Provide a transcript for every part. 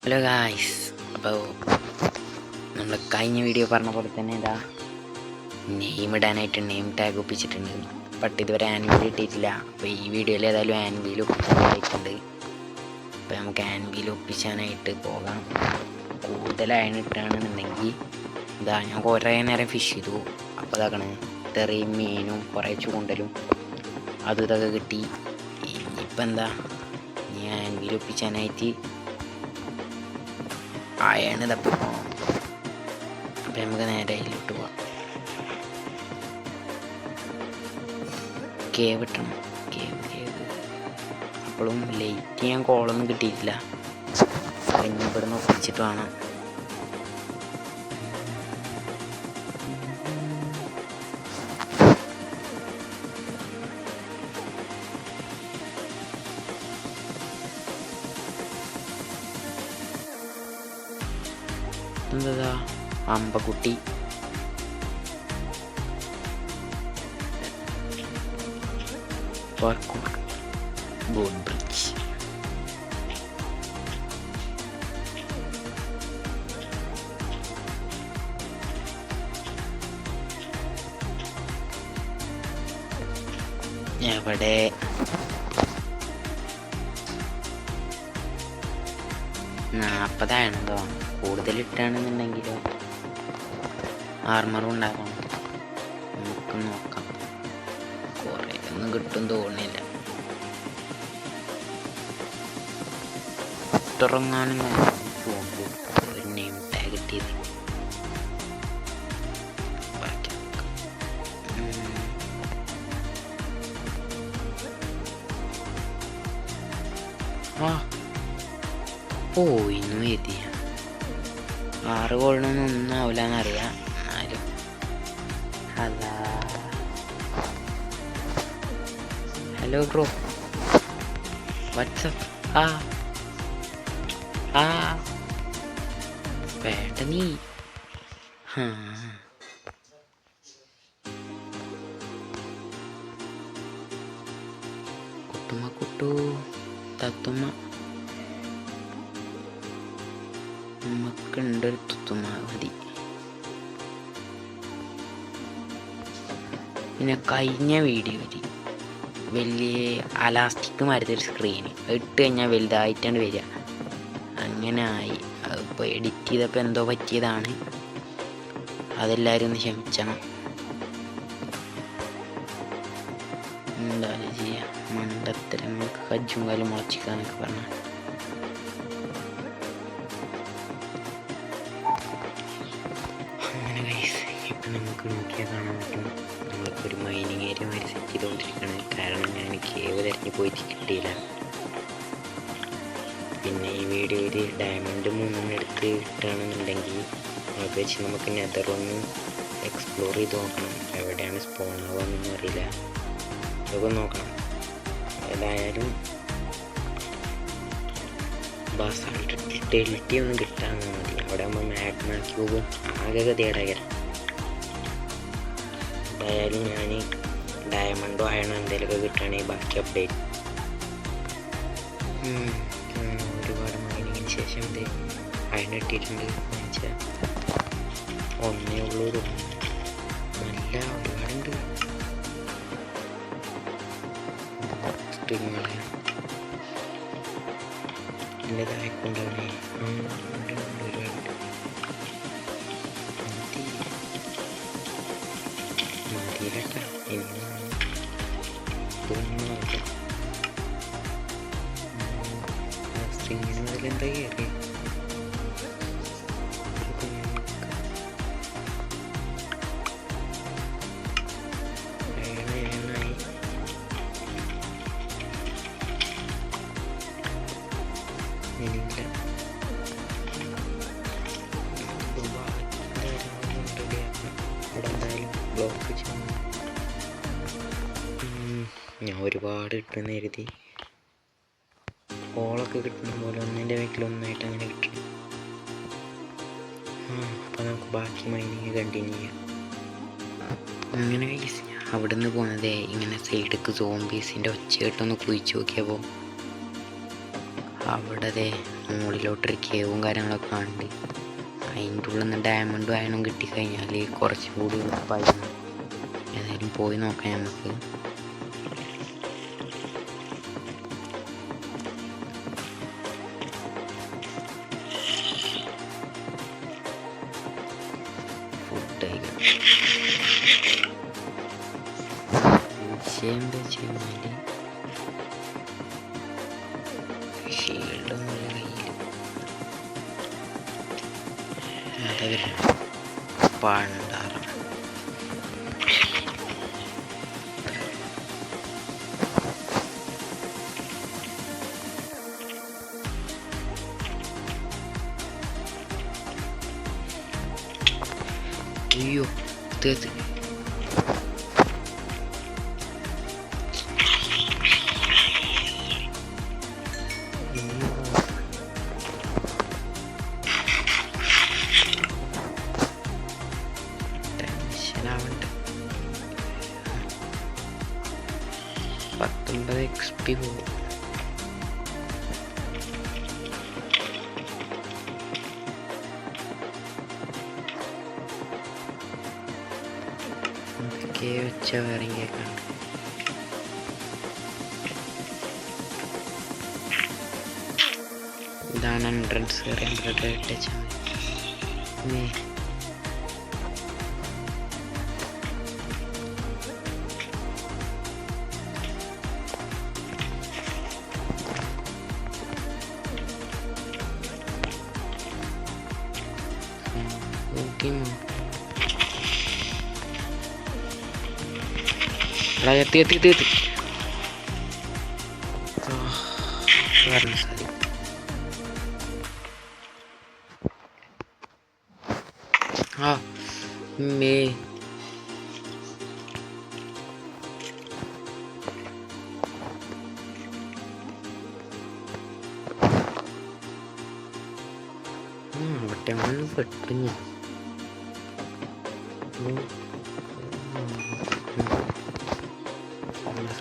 Hello guys, അപ്പോൾ നമ്മൾ കഴിഞ്ഞ വീഡിയോ പറഞ്ഞ പോലെ തന്നെ ഇതാ നെയിം ഇടാനായിട്ട് നെയിം ടാഗ് ഒപ്പിച്ചിട്ടുണ്ട്. ബട്ട് ഇതുവരെ ആൻവിയിൽ ഇട്ടിട്ടില്ല. അപ്പോൾ ഈ വീഡിയോയിൽ ഏതായാലും ആൻവിയിൽ ഒപ്പിച്ചിട്ടുണ്ട്. അപ്പോൾ നമുക്ക് ആൻവിയിൽ ഒപ്പിച്ചാനായിട്ട് പോകാം. കൂടുതൽ അയൺ ഇട്ടാണെന്നുണ്ടെങ്കിൽ ഇതാ ഞാൻ കുറേ നേരം ഫിഷ് ചെയ്തു. അപ്പോൾ ഇതാക്കണേ തെറിയും മീനും കുറേ ചൂണ്ടലും അതും ഇതൊക്കെ കിട്ടി. ഇനിയിപ്പോൾ എന്താ ഞാൻ ആൻവിയിൽ ഒപ്പിച്ചാനായിട്ട് അയാണ് തപ്പി പോകണം. അപ്പം നമുക്ക് നേരെ അതിലോട്ട് പോവാം. കേവ് ഇട്ടണം. കേവ് അപ്പോഴും ലൈറ്റ് ഞാൻ കോളൊന്നും കിട്ടിയിട്ടില്ല. ഇനി ഇവിടെ നിന്ന് ഒപ്പിച്ചിട്ട് വേണം. എന്താ അമ്പക്കുട്ടി ബോട്ട് ബ്രിഡ്ജ്. എവിടെ നാൽപ്പതാണല്ലോ. കൂടുതലിട്ടാണെന്നുണ്ടെങ്കിലോ ആർമറും ഉണ്ടാക്കണം. നമുക്ക് നോക്കാം. കുറേ ഒന്നും കിട്ടും തോന്നില്ല. തുടങ്ങാനും പോകുമ്പോൾ ഒരു നെയിം ടാഗ് കിട്ടിയത്. ഇന്നും എത്തിയ 6 ഗോളിനൊന്നും ഒന്നും ആവില്ലെന്നറിയാം. എന്നാലും അതാ ഹലോ ബ്രോ, വാട്സപ്പ്. വേണ്ട നീ. കുട്ടുമ്മ കുട്ടു തത്തുമ്മ നമുക്കുണ്ടൊരു തുത്തുമ്മ മതി. പിന്നെ കഴിഞ്ഞ വീഡിയോയിൽ വലിയ അലാസ്റ്റിക് മരുന്നൊരു സ്ക്രീന് ഇട്ട് കഴിഞ്ഞാൽ വലുതായിട്ടാണ് വരിക. അങ്ങനെ ആയി. അതിപ്പോൾ എഡിറ്റ് ചെയ്തപ്പോൾ എന്തോ പറ്റിയതാണ്. അതെല്ലാവരും ഒന്ന് ക്ഷമിച്ചണം. എന്താ ചെയ്യുക, മണ്ടത്തരങ്ങൾക്ക് കജ്ജും കാലും മുളച്ചിക്കാന്നൊക്കെ പറഞ്ഞാൽ അങ്ങനെ ഗൈസ്. ഇപ്പം നമുക്ക് നോക്കിയാൽ കാണാൻ പറ്റും നമ്മളിപ്പോൾ ഒരു മൈനിങ് ഏരിയ മാതിരി സെറ്റ് ചെയ്തുകൊണ്ടിരിക്കുകയാണ്. കാരണം ഞാൻ കേവ് തിരഞ്ഞു പോയിട്ട് കിട്ടിയില്ല. പിന്നെ ഈ വീഡിയോയിൽ ഡയമണ്ട് 3 എടുത്ത് ഇട്ടാണെന്നുണ്ടെങ്കിൽ അത് വെച്ച് നമുക്ക് നെതറൊന്ന് എക്സ്പ്ലോർ ചെയ്ത് നോക്കണം. എവിടെയാണ് സ്പോൺ ആവുകയെന്നൊന്നും അറിയില്ല. അതൊക്കെ നോക്കണം. ഏതായാലും ബസാൾട്ട് ഡെലിറ്റി ഒന്നും കിട്ടാമെന്ന് മതി. അവിടെ ആകുമ്പോൾ മാഗ്മ ക്യൂബും ആകെ ഗതികേടായി. എന്തായാലും ഞാൻ ഡയമണ്ടോ അയണോ എന്തെങ്കിലുമൊക്കെ കിട്ടുകയാണെങ്കിൽ ബാക്കി അപ്ഡേറ്റ്. ഒരുപാട് മൈനിങ്ങിന് ശേഷം ഇത് അയൺ ഇട്ടിട്ടുണ്ട്. ഒന്നേ ഉള്ളൂ. നല്ല ഒരുപാടുണ്ട് സ്ട്രിങ്ങുകൾ. എൻ്റെ താഴെക്കൊണ്ടാണ് ഒരുപാട് മതിയിലട്ട. ഇനി സ്ട്രിങ്ങിന് അതിലെന്താ കയറി ഇനിയില്ല. അവിടെ എന്തായാലും ബ്ലോക്ക് ചെയ്യണം. ഞാൻ ഒരുപാട് കിട്ടുമെന്ന് കരുതി കോളൊക്കെ കിട്ടുന്ന പോലെ ഒന്നിൻ്റെ വീട്ടിലൊന്നായിട്ട് അങ്ങനെ കിട്ടും. അപ്പോൾ നമുക്ക് ബാക്കി മൈനിങ് കണ്ടിന്യൂ ചെയ്യാം. അങ്ങനെ അവിടെ നിന്ന് പോകുന്നത് ഇങ്ങനെ സൈഡിലേക്ക് സോംബീസിൻ്റെ ഒച്ച കേട്ടൊന്ന് കുഴിച്ച് നോക്കിയപ്പോൾ അവിടെ മുകളിലോട്ടൊരു കേവും കാര്യങ്ങളൊക്കെ ഉണ്ട്. അതിൻ്റെ ഉള്ളിൽ നിന്ന് ഡയമണ്ടും അയണും കിട്ടിക്കഴിഞ്ഞാൽ കുറച്ചുകൂടി എളുപ്പമായിരുന്നു. ഏതായാലും പോയി നോക്കാം നമുക്ക്. ഫുഡ് വിഷയം എന്താ വെച്ച് കഴിഞ്ഞാൽ ഷീൽഡൊന്നുമില്ല കയ്യിൽ. അതവര് പണ്ടാറ അയ്യോ തീർത്ത് ടെൻഷനാവണ്ട. 19 XP പോകും. ഉച്ച വേറെ കേൾക്കാണ്ട്. ഇതാണ് എൻട്രൻസ്. എത്തി വരണം സാധി. ആ മേ അവിടെ പെട്ടു ഞാൻ.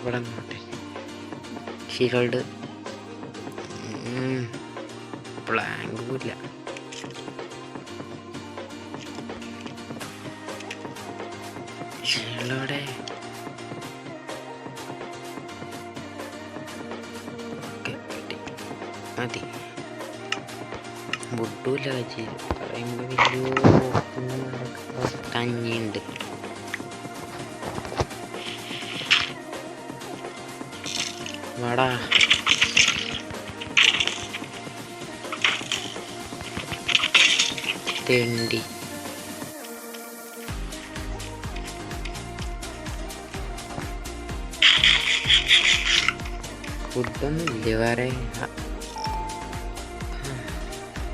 ഇവിടെ നോട്ടെ ഷീൽഡ് പ്ലാങ്കും ഇല്ല. ഷീൽഡോടെ മതി. ബുഡുമില്ല വെച്ച് പറയുമ്പോൾ വലിയ കഞ്ഞിയുണ്ട്. വാടാ തെണ്ടി. ഫുഡൊന്നും ഇല്ല വേറെ.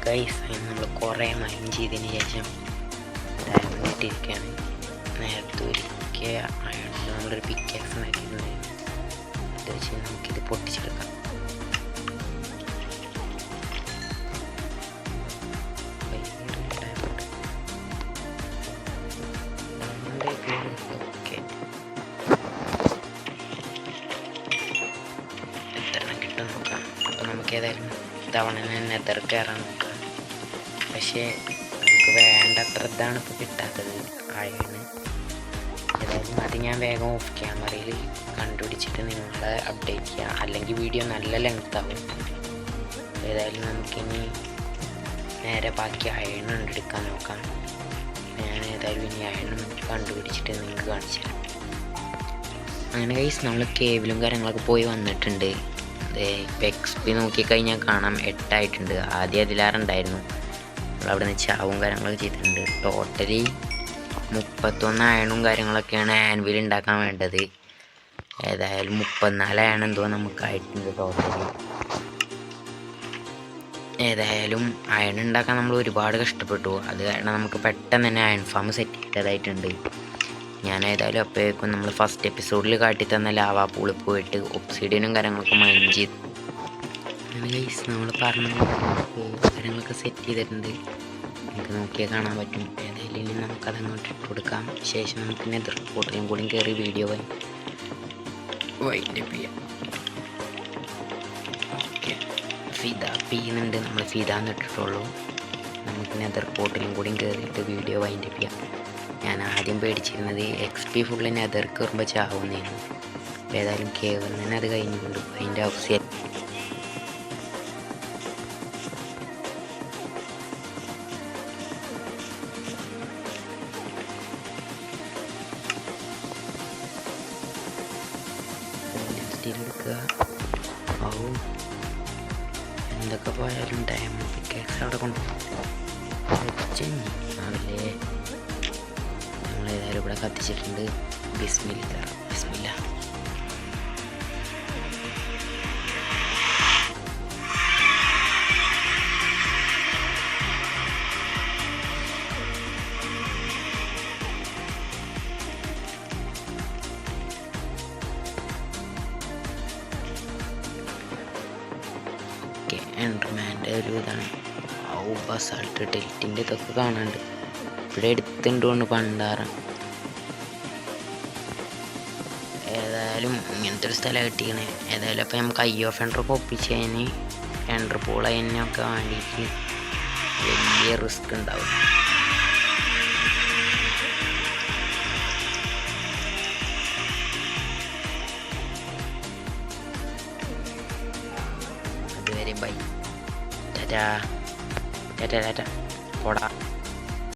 ഗൈസ് നമ്മൾ കുറേ മൈൻ ചെയ്തതിന് ശേഷം ഡയമണ്ട് ഇട്ടിരിക്കുകയാണ്. നേരത്തെ ഒരിക്കൽ അയാളുടെ നമ്മളൊരു പിക്കാക്സ് മാറ്റിയിരുന്നത്. അത് വെച്ച് നമുക്കിത് പൊട്ടിച്ചെടുക്കാം. ഓക്കെ എത്ര കിട്ടും നോക്കാം. അപ്പോൾ നമുക്ക് ഏതായാലും തവണ തന്നെ എത്ര കയറാൻ നോക്കാം. പക്ഷേ നമുക്ക് വേണ്ടത്ര ഇതാണ് ഇപ്പോൾ കിട്ടാത്തത് അയണ്. ഏതായാലും അത് ഞാൻ വേഗം ഓഫ് ക്യാമറയിൽ കണ്ടുപിടിച്ചിട്ട് നിങ്ങളെ അപ്ഡേറ്റ് ചെയ്യാം. അല്ലെങ്കിൽ വീഡിയോ നല്ല ലെങ്ത് ആവും. ഏതായാലും നമുക്കിനി നേരെ ബാക്കി അയൺ കണ്ടെടുക്കാൻ നോക്കാം. ഞാൻ ഏതായാലും ഇനി അയൺ കണ്ടുപിടിച്ചിട്ട് നിങ്ങൾക്ക് കാണിച്ചു തരാം. അങ്ങനെ ഗൈസ് നമ്മൾ കേബിളും കാര്യങ്ങളൊക്കെ പോയി വന്നിട്ടുണ്ട്. ഇപ്പോൾ XP നോക്കിക്കഴിഞ്ഞാൽ കാണാം 8 ആയിട്ടുണ്ട്. ആദ്യം അതിലാറുണ്ടായിരുന്നു. നമ്മളവിടെ നിന്ന് ചാവും കാര്യങ്ങളൊക്കെ ചെയ്തിട്ടുണ്ട്. ടോട്ടലി 31 അയണും കാര്യങ്ങളൊക്കെയാണ് ആൻവിൽ ഉണ്ടാക്കാൻ വേണ്ടത്. ഏതായാലും 34 അയൺ എന്തോ നമുക്കായിട്ടുണ്ട് ടോട്ടലി. ഏതായാലും അയൺ ഉണ്ടാക്കാൻ നമ്മൾ ഒരുപാട് കഷ്ടപ്പെട്ടു. അത് കാരണം നമുക്ക് പെട്ടെന്ന് തന്നെ അയൺ ഫാം സെറ്റ് ചെയ്തതായിട്ടുണ്ട്. ഞാൻ ഏതായാലും അപ്പോഴേക്കും നമ്മൾ ഫസ്റ്റ് എപ്പിസോഡിൽ കാട്ടിത്തന്ന ലാവാ പൂളിൽ പോയിട്ട് ഒബ്സിഡിയനും കാര്യങ്ങളൊക്കെ മൈൻ ചെയ്തു. അങ്ങനെ ഗൈസ് നമ്മൾ പറഞ്ഞ കാര്യങ്ങളൊക്കെ സെറ്റ് ചെയ്തിട്ടുണ്ട്. നമുക്ക് നോക്കിയാൽ കാണാൻ പറ്റും. ഏതായാലും ഇനി നമുക്കതങ്ങോട്ട് ഇട്ട് കൊടുക്കാം. ശേഷം നമുക്ക് നെതർ പോർട്ടലും കൂടി കയറി വീഡിയോ വൈൻഡപ്പ് ചെയ്യാം. ഓക്കെ ഫിദ ചെയ്യുന്നുണ്ട്. നമ്മൾ ഫിദ എന്ന് ഇട്ടിട്ടുള്ളൂ. നമുക്ക് നെതർ പോർട്ടിലും കൂടിയും കയറിയിട്ട് വീഡിയോ വൈൻഡപ്പ് ചെയ്യാം. ഞാൻ ആദ്യം പേടിച്ചിരുന്നത് XP ഫുള്ള് നെതർ കയറുമ്പോൾ ചാവുന്നതായിരുന്നു. ഏതായാലും കേവ് തന്നെ അത് കഴിഞ്ഞുകൊണ്ട് അതിൻ്റെ ഓഫീസിയൽ എടുക്കുക. ഓ എന്തൊക്കെ പോയാലും ഡയമണ്ട് പിക്കേക്സ് അവിടെ കൊണ്ടുപോകും ആണല്ലേ. നമ്മളേതായാലും ഇവിടെ കത്തിച്ചിട്ടുണ്ട്. ബിസ്മില്ല ബിസ്മില്ല. എൻഡർമാൻ്റെ ഒരു ഇതാണ്. ബസാൾട്ട് ടെൽറ്റിൻ്റെ ഇതൊക്കെ കാണാണ്ട് ഇവിടെ എടുത്തുകൊണ്ട് പണ്ടാറ. ഏതായാലും ഇങ്ങനത്തെ ഒരു സ്ഥലം കിട്ടിക്കണേ. ഏതായാലും അപ്പം നമുക്ക് ഓഫ് എൻഡറൊക്കെ ഒപ്പിച്ചതിന് എൻഡർ പൂൾ അതിനൊക്കെ വേണ്ടിയിട്ട് വലിയ റിസ്ക് ഉണ്ടാവും. അതുവരെ ബൈ. ടാറ്റാ ടാറ്റാ ടാറ്റാ പോടാ.